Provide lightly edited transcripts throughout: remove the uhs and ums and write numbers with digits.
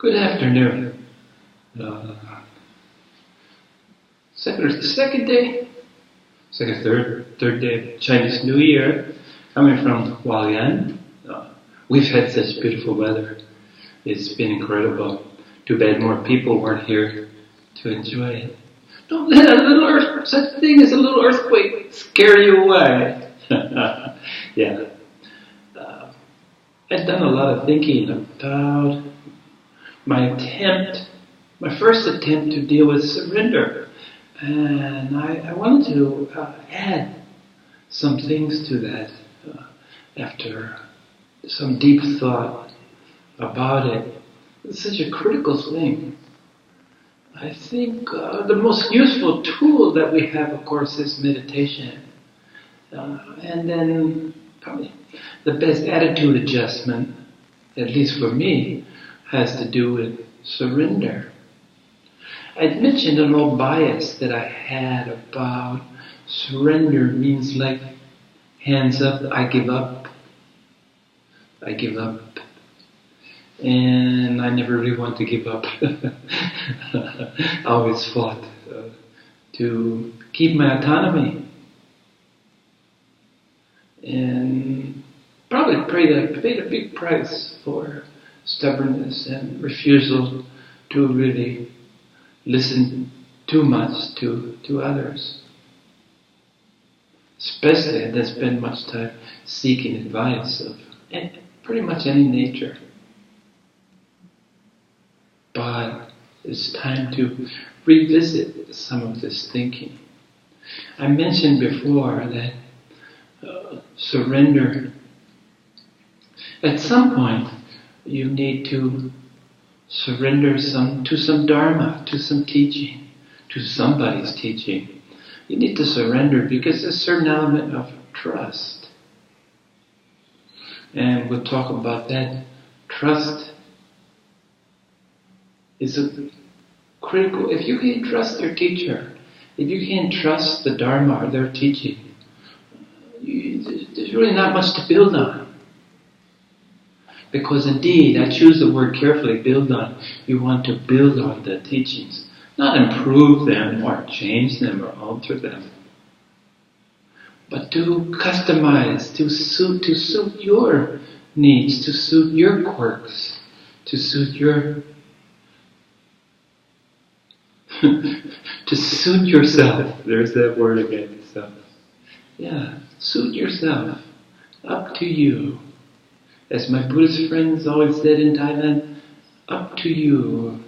Good afternoon. Third day of Chinese New Year, coming from Hualien. We've had such beautiful weather. It's been incredible. Too bad more people weren't here to enjoy it. Don't let such thing as a little earthquake scare you away. Yeah. I've done a lot of thinking about my first attempt to deal with surrender. And I wanted to add some things to that after some deep thought about it. It's such a critical thing. I think the most useful tool that we have, of course, is meditation. And then probably the best attitude adjustment, at least for me, has to do with surrender. I'd mentioned an old bias that I had about surrender means like hands up, I give up. I give up. And I never really want to give up. I always fought to keep my autonomy. And probably paid a big price for stubbornness and refusal to really listen too much to others. Especially I didn't spend much time seeking advice of pretty much any nature. But it's time to revisit some of this thinking. I mentioned before that surrender, at some point you need to surrender to some dharma, to some teaching, to somebody's teaching. You need to surrender because there's a certain element of trust. And we'll talk about that. Trust is a critical. If you can't trust your teacher, if you can't trust the dharma or their teaching, there's really not much to build on. Because indeed, I choose the word carefully, build on. You want to build on the teachings, not improve them or change them or alter them, but to customize, to suit your needs, to suit your quirks, to suit your to suit yourself. There's that word again. So, yeah, suit yourself. Up to you. As my Buddhist friends always said in Thailand, up to you.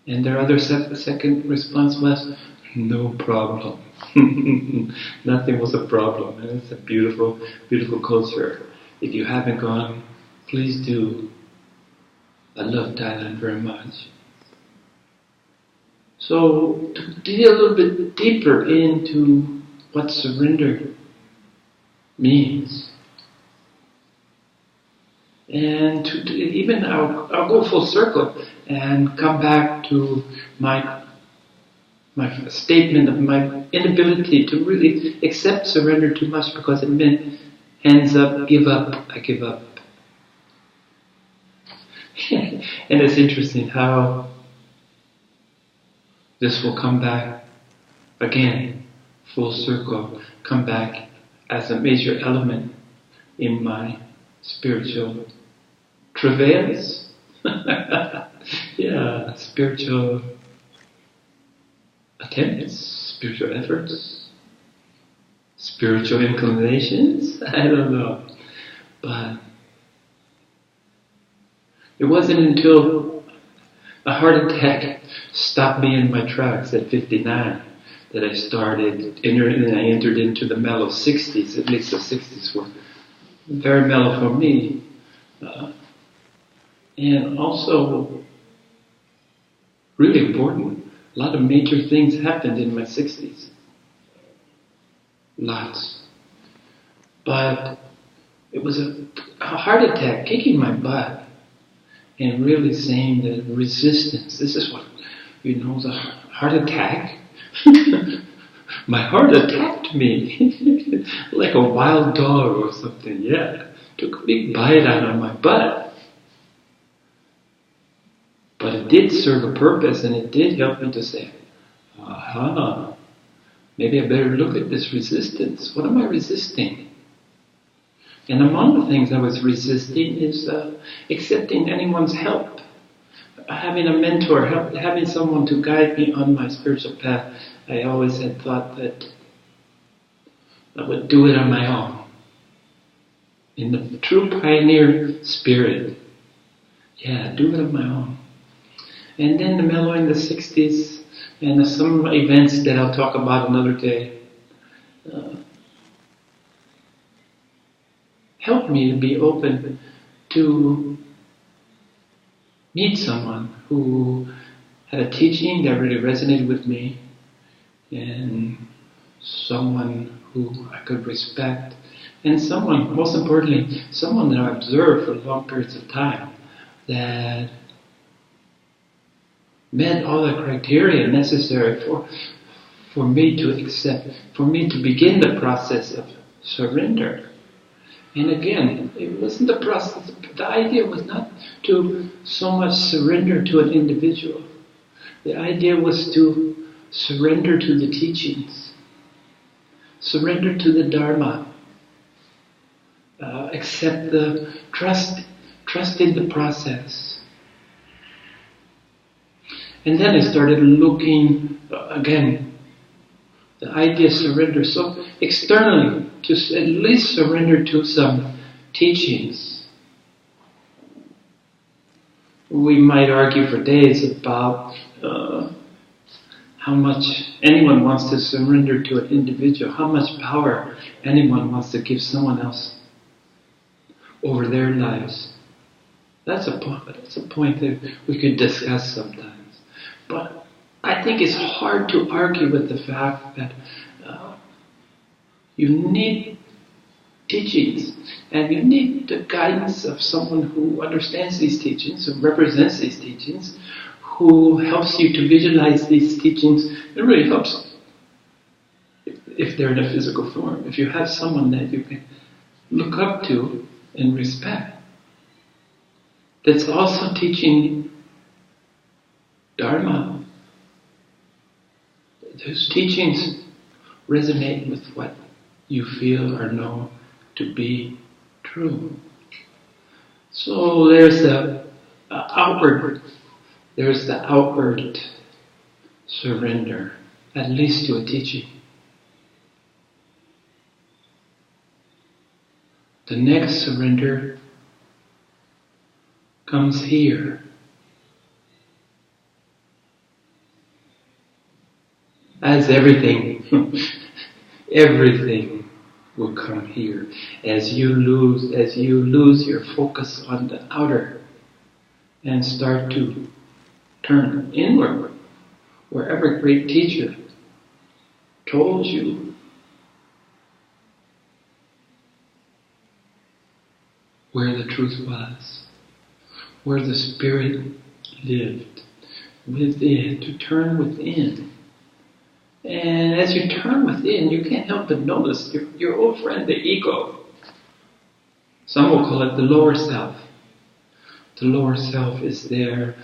And their other second response was, no problem. Nothing was a problem. And it's a beautiful, beautiful culture. If you haven't gone, please do. I love Thailand very much. So, to dig a little bit deeper into what surrender means, and to even I'll go full circle and come back to my statement of my inability to really accept surrender too much because it meant hands up, give up, I give up. And it's interesting how this will come back again, full circle, come back as a major element in my spiritual travails. Yeah, spiritual attempts, spiritual efforts, spiritual inclinations, I don't know. But it wasn't until a heart attack stopped me in my tracks at 59 that I entered into the mellow 60s. At least the 60s were very mellow for me. And also, really important, a lot of major things happened in my 60s. Lots. But it was a heart attack kicking my butt and really saying that resistance, this is what, the heart attack. My heart attacked me like a wild dog or something, yeah. Took a big bite out of my butt. But it did serve a purpose, and it did help me to say, aha, maybe I better look at this resistance. What am I resisting? And among the things I was resisting is accepting anyone's help. Having a mentor, having someone to guide me on my spiritual path. I always had thought that I would do it on my own. In the true pioneer spirit. Yeah, do it on my own. And then the mellow in the 60s, and some events that I'll talk about another day, helped me to be open to meet someone who had a teaching that really resonated with me, and someone who I could respect, and someone, most importantly, someone that I observed for long periods of time that met all the criteria necessary for me to accept, for me to begin the process of surrender. And again, it wasn't the process, the idea was not to so much surrender to an individual. The idea was to surrender to the teachings, surrender to the Dharma, accept the trust in the process. And then I started looking, again, the idea of surrender. So externally, to at least surrender to some teachings. We might argue for days about how much anyone wants to surrender to an individual, how much power anyone wants to give someone else over their lives. That's a point that we could discuss sometimes. But I think it's hard to argue with the fact that you need teachings, and you need the guidance of someone who understands these teachings, who represents these teachings, who helps you to visualize these teachings. It really helps if they're in a physical form. If you have someone that you can look up to and respect, that's also teaching Dharma, whose teachings resonate with what you feel or know to be true. So there's the outward surrender, at least to a teaching. The next surrender comes here. As everything, everything will come here. As you lose your focus on the outer and start to turn inward, wherever great teacher told you where the truth was, where the spirit lived, within, to turn within. And as you turn within, you can't help but notice your old friend, the ego. Some will call it the lower self. The lower self is there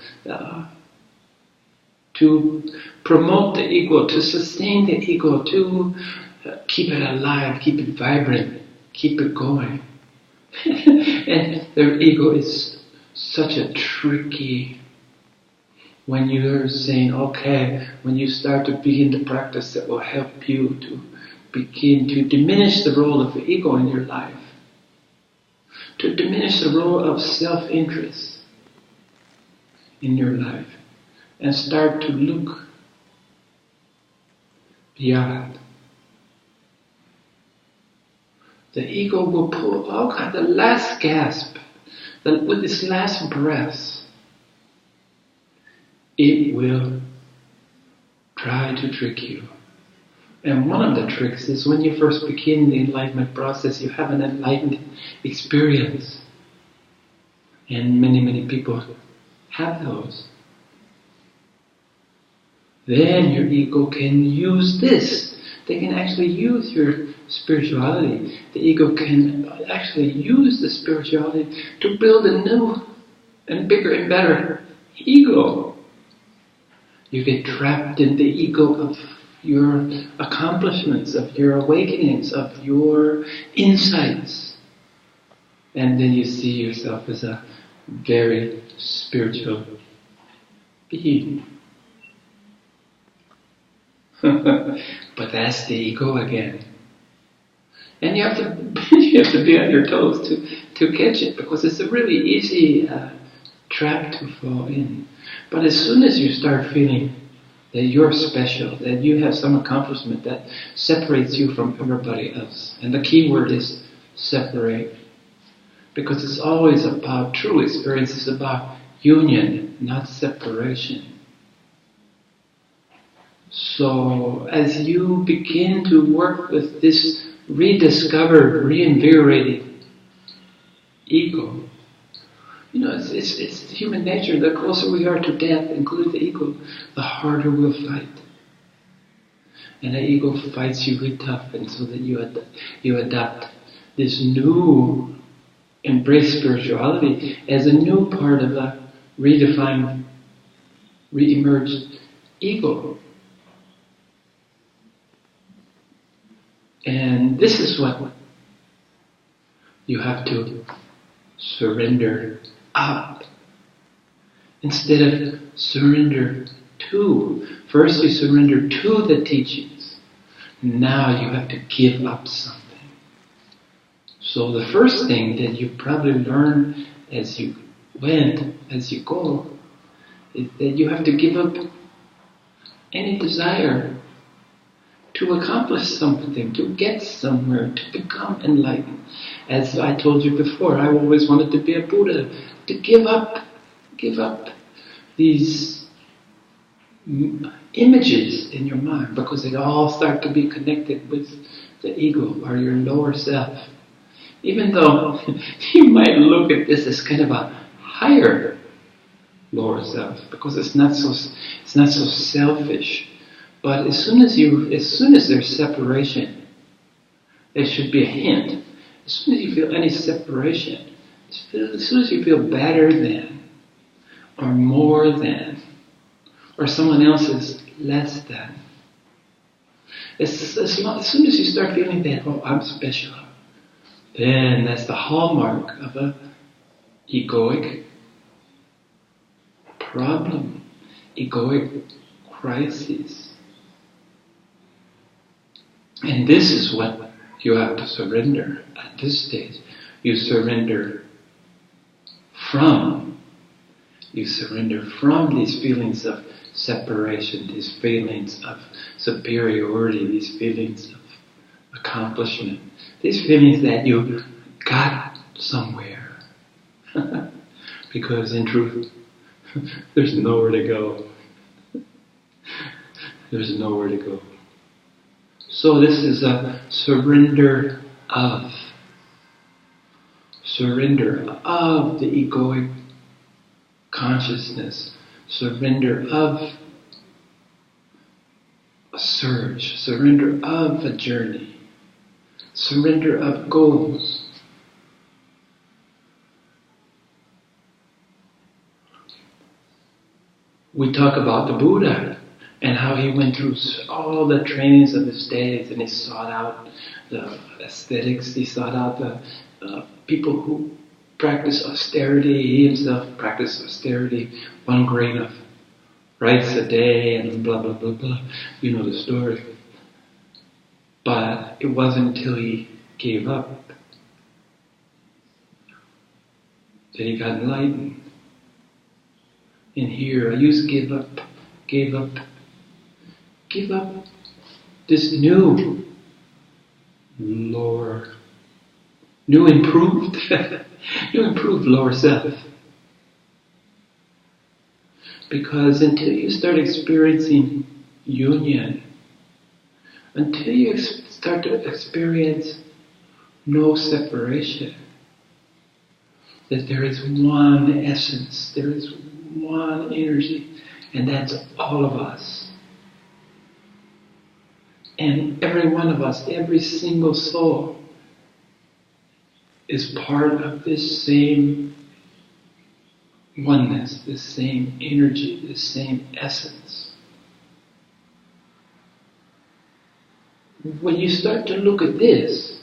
to promote the ego, to sustain the ego, to keep it alive, keep it vibrant, keep it going. And their ego is such a tricky. When you're saying, okay, when you start to begin the practice that will help you to begin to diminish the role of the ego in your life, to diminish the role of self-interest in your life, and start to look beyond. The ego will pull all kinds, the last gasp, with its last breath, it will try to trick you. And one of the tricks is when you first begin the enlightenment process, you have an enlightened experience. And many, many people have those. Then your ego can use this. They can actually use your spirituality. The ego can actually use the spirituality to build a new and bigger and better ego. You get trapped in the ego of your accomplishments, of your awakenings, of your insights. And then you see yourself as a very spiritual being. But that's the ego again. And you have to you have to be on your toes to catch it, because it's a really easy trap to fall in. But as soon as you start feeling that you're special, that you have some accomplishment that separates you from everybody else, and the key word is separate, because it's always about, true experience is about union, not separation. So as you begin to work with this rediscovered, reinvigorated ego, it's human nature. The closer we are to death, including the ego, the harder we'll fight. And the ego fights you really tough, and so that you adopt this new, embrace spirituality as a new part of a redefined, re-emerged ego. And this is what you have to surrender up instead of surrender to. First you surrender to the teachings. Now you have to give up something. So the first thing that you probably learn as you go, is that you have to give up any desire to accomplish something, to get somewhere, to become enlightened. As I told you before, I always wanted to be a Buddha, to give up these images in your mind, because they all start to be connected with the ego or your lower self. Even though you might look at this as kind of a higher lower self, because it's not so selfish. But as soon as there's separation, there should be a hint. As soon as you feel any separation, as soon as you feel better than, or more than, or someone else is less than, as soon as you start feeling that, oh, I'm special, then that's the hallmark of a egoic problem, egoic crisis. And this is what you have to surrender at this stage. You surrender from these feelings of separation, these feelings of superiority, these feelings of accomplishment, these feelings that you got somewhere. Because in truth, there's nowhere to go. There's nowhere to go. So this is a surrender of the egoic consciousness, surrender of a surge, surrender of a journey, surrender of goals. We talk about the Buddha and how he went through all the trainings of his days, and he sought out the aesthetics, he sought out the people who practice austerity. He himself practiced austerity, 1 grain of rice a day, and blah, blah, blah, blah. You know the story. But it wasn't until he gave up that he got enlightened. And here, I use give up this new improved lower self. Because until you start experiencing union, until you start to experience no separation, that there is one essence, there is one energy, and that's all of us. And every one of us, every single soul, is part of this same oneness, this same energy, this same essence. When you start to look at this,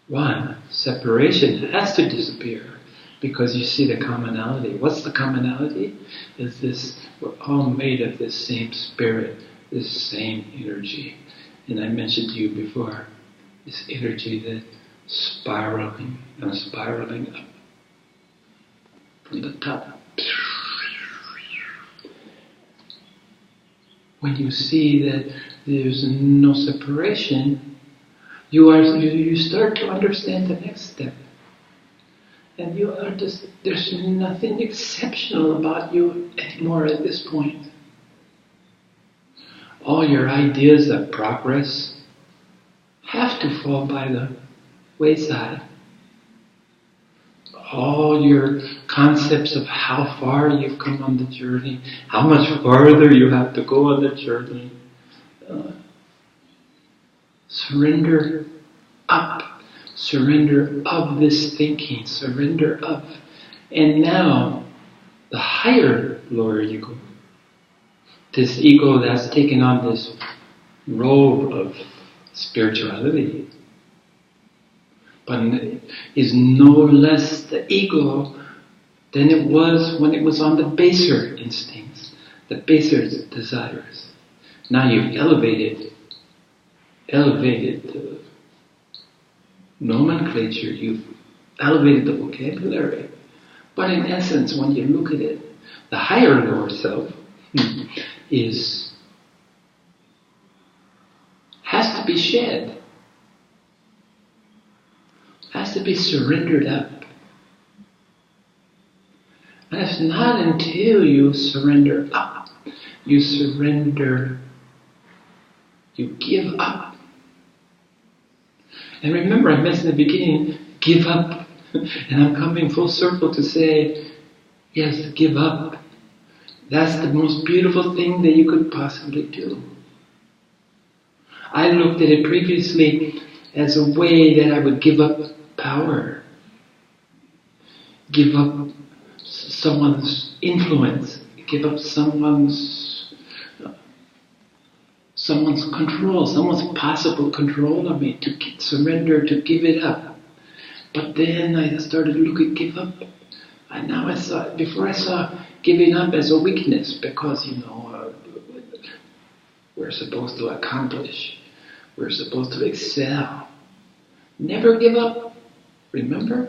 one, separation has to disappear because you see the commonality. What's the commonality? Is this, we're all made of this same spirit, this same energy. And I mentioned to you before, this energy that spiraling and spiraling up from the top. When you see that there's no separation, you start to understand the next step. And there's nothing exceptional about you anymore at this point. All your ideas of progress have to fall by the wayside. All your concepts of how far you've come on the journey, how much farther you have to go on the journey. Surrender up. Surrender of this thinking. Surrender of. And now, the higher lower ego, this ego that's taken on this role of spirituality, but is no less the ego than it was when it was on the baser instincts, the baser desires. Now you've elevated the nomenclature, you've elevated the vocabulary. But in essence, when you look at it, the higher lower self has to be shed, has to be surrendered up. And it's not until you surrender up, you give up. And remember, I mentioned in the beginning, give up. And I'm coming full circle to say, yes, give up. That's the most beautiful thing that you could possibly do. I looked at it previously as a way that I would give up power, give up someone's influence, give up someone's control, someone's possible control of me, to surrender, to give it up. But then I started to look at give up. Before I saw giving up as a weakness, because, we're supposed to accomplish, we're supposed to excel. Never give up. Remember?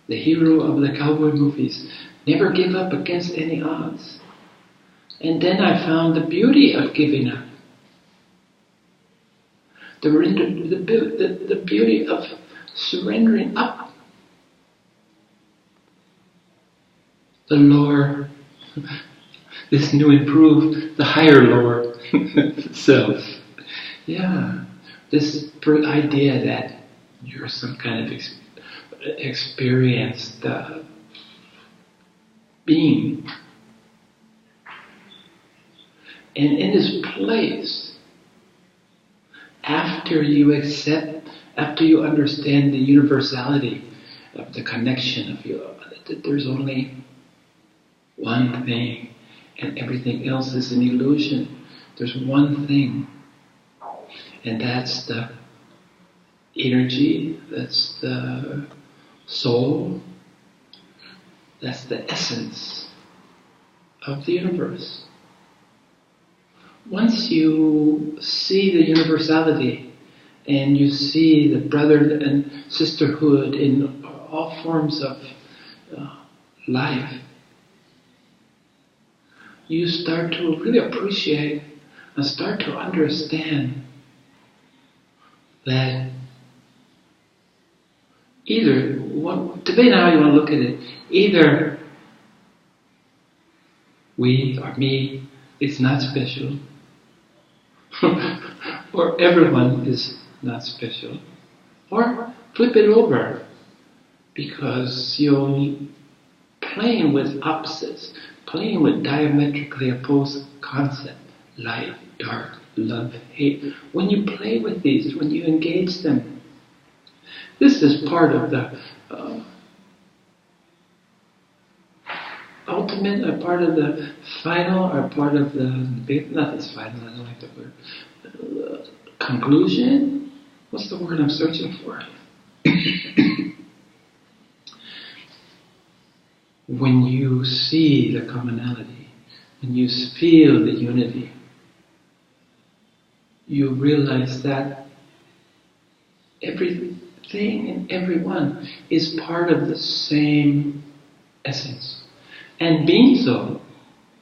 The hero of the cowboy movies. Never give up against any odds. And then I found the beauty of giving up. The beauty of surrendering up. The lower, this new improved, the higher lower self. Yeah, this idea that you're some kind of experienced being. And in this place, after you understand the universality of the connection of you, that there's only one thing and everything else is an illusion. There's one thing, and that's the energy, that's the soul, that's the essence of the universe. Once you see the universality and you see the brother and sisterhood in all forms of life, you start to really appreciate and start to understand that depending on how you want to look at it, either we or me is not special, or everyone is not special, or flip it over, because you're playing with opposites, playing with diametrically opposed concepts, light, dark, love, hate. When you play with these, when you engage them, this is part of the ultimate, or part of the final, or part of the, nothing's final, I don't like that word, conclusion? What's the word I'm searching for? When you see the commonality, when you feel the unity, you realize that everything and everyone is part of the same essence. And being so,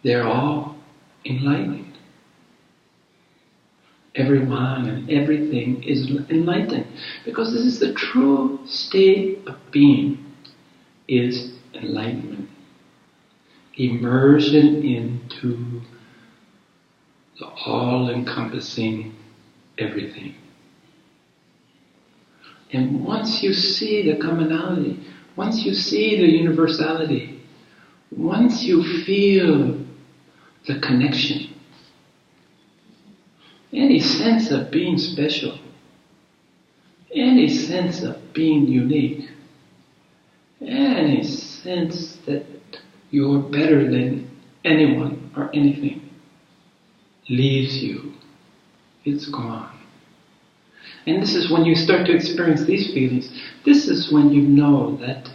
they're all enlightened. Everyone and everything is enlightened. Because this is the true state of being, is enlightenment. Immersion into the all-encompassing everything. And once you see the commonality, once you see the universality, once you feel the connection, any sense of being special, any sense of being unique, any sense that you're better than anyone or anything, leaves you. It's gone. And this is when you start to experience these feelings. This is when you know that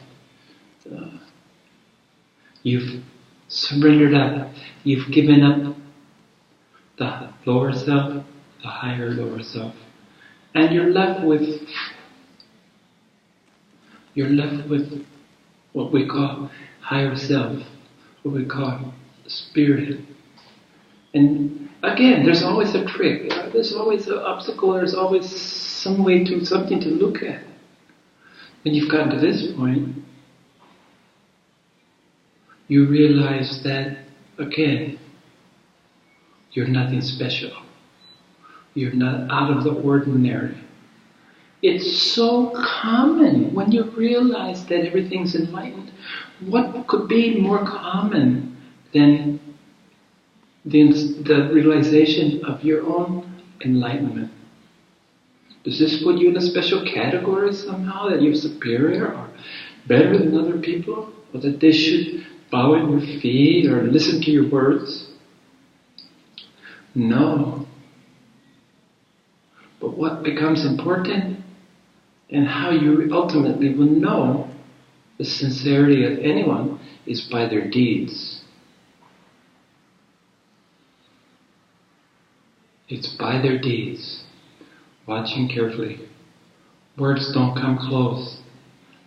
you've surrendered up. You've given up the lower self, the higher lower self. And you're left with what we call higher self, what we call spirit. And again, there's always a trick, there's always an obstacle, there's always something to look at. When you've gotten to this point, you realize that, again, you're nothing special. You're not out of the ordinary. It's so common when you realize that everything's enlightened. What could be more common than the realization of your own enlightenment? Does this put you in a special category somehow, that you're superior or better than other people? Or that they should bow at your feet or listen to your words? No. But what becomes important, and how you ultimately will know the sincerity of anyone, is by their deeds. It's by their deeds. Watching carefully. Words don't come close,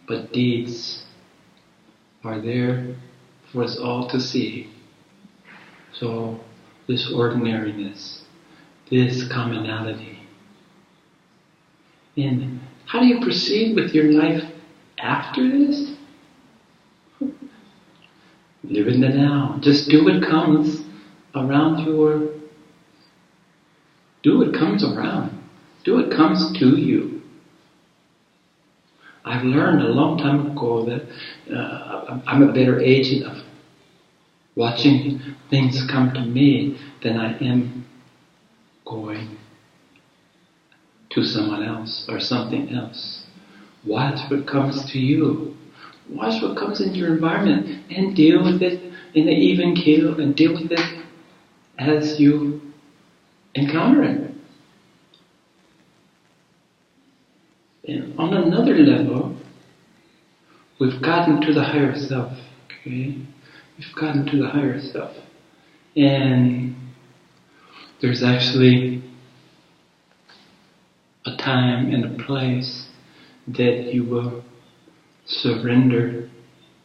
but deeds are there for us all to see. So, this ordinariness, this commonality. And how do you proceed with your life after this? Live in the now. Just do what comes around your... Do what comes around. Do what comes to you. I've learned a long time ago that I'm a better agent of watching things come to me than I am going to someone else or something else. Watch what comes to you. Watch what comes into your environment and deal with it in an even keel, and deal with it as you encounter it. And on another level, we've gotten to the higher self. Okay? We've gotten to the higher self. And there's actually a time and a place that you will surrender,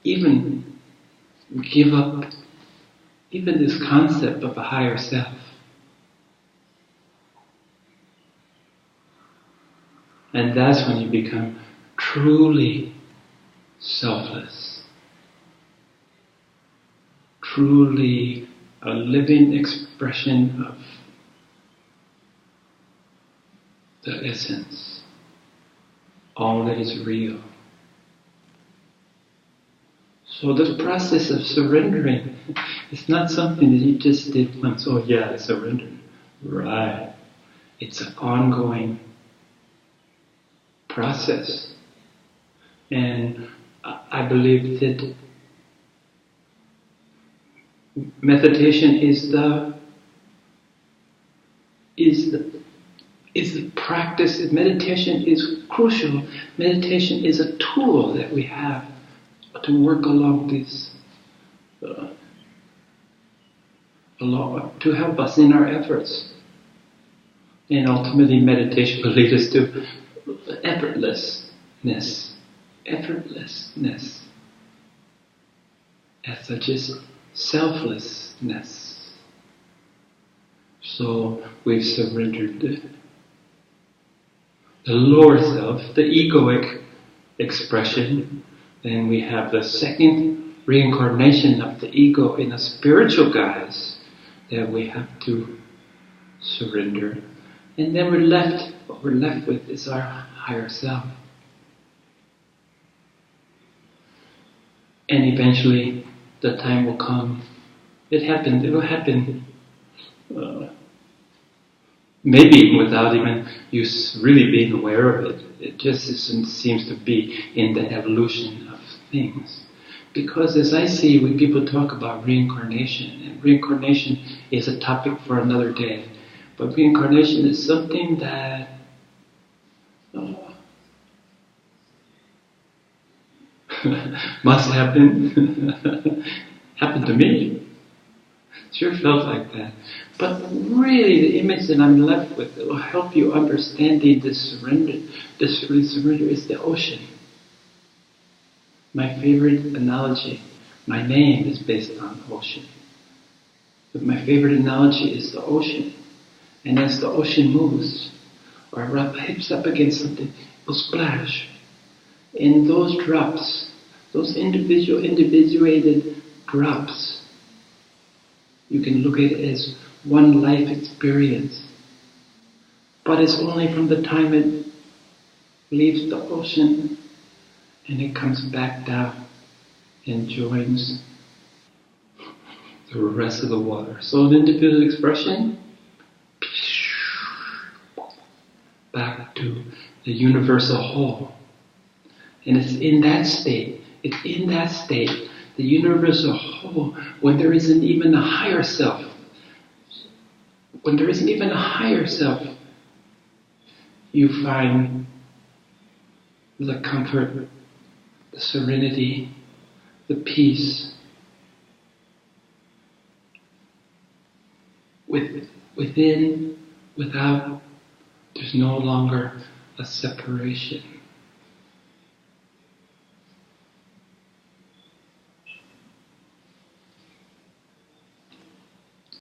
even give up even this concept of a higher self. And that's when you become truly selfless, truly a living expression of the essence, all that is real. So the process of surrendering is not something that you just did once. Oh yeah, I surrendered. Right. It's an ongoing process. And I believe that Meditation is the practice. Meditation is crucial. Meditation is a tool that we have to work along this, to help us in our efforts. And ultimately meditation will lead us to effortlessness. Effortlessness. As such as selflessness. So we've surrendered the lower self, the egoic expression. Then we have the second reincarnation of the ego in a spiritual guise that we have to surrender. And then what we're left with is our higher self. And eventually the time will come. It will happen maybe without even you really being aware of it. It just seems to be in the evolution of things. Because as I see when people talk about reincarnation, and reincarnation is a topic for another day, but reincarnation is something that must happen. Happened to me. Sure felt like that. But really the image that I'm left with that will help you understanding this surrender, is the ocean. My favorite analogy, my name is based on ocean. But my favorite analogy is the ocean. And as the ocean moves, or hits up against something, it will splash. And those drops, those individuated drops, you can look at it as one life experience. But it's only from the time it leaves the ocean and it comes back down and joins the rest of the water. So the individual expression, back to the universal whole. And it's in that state, the universal whole, when there isn't even a higher self. When there isn't even a higher self, you find the comfort, the serenity, the peace within, without. There's no longer a separation.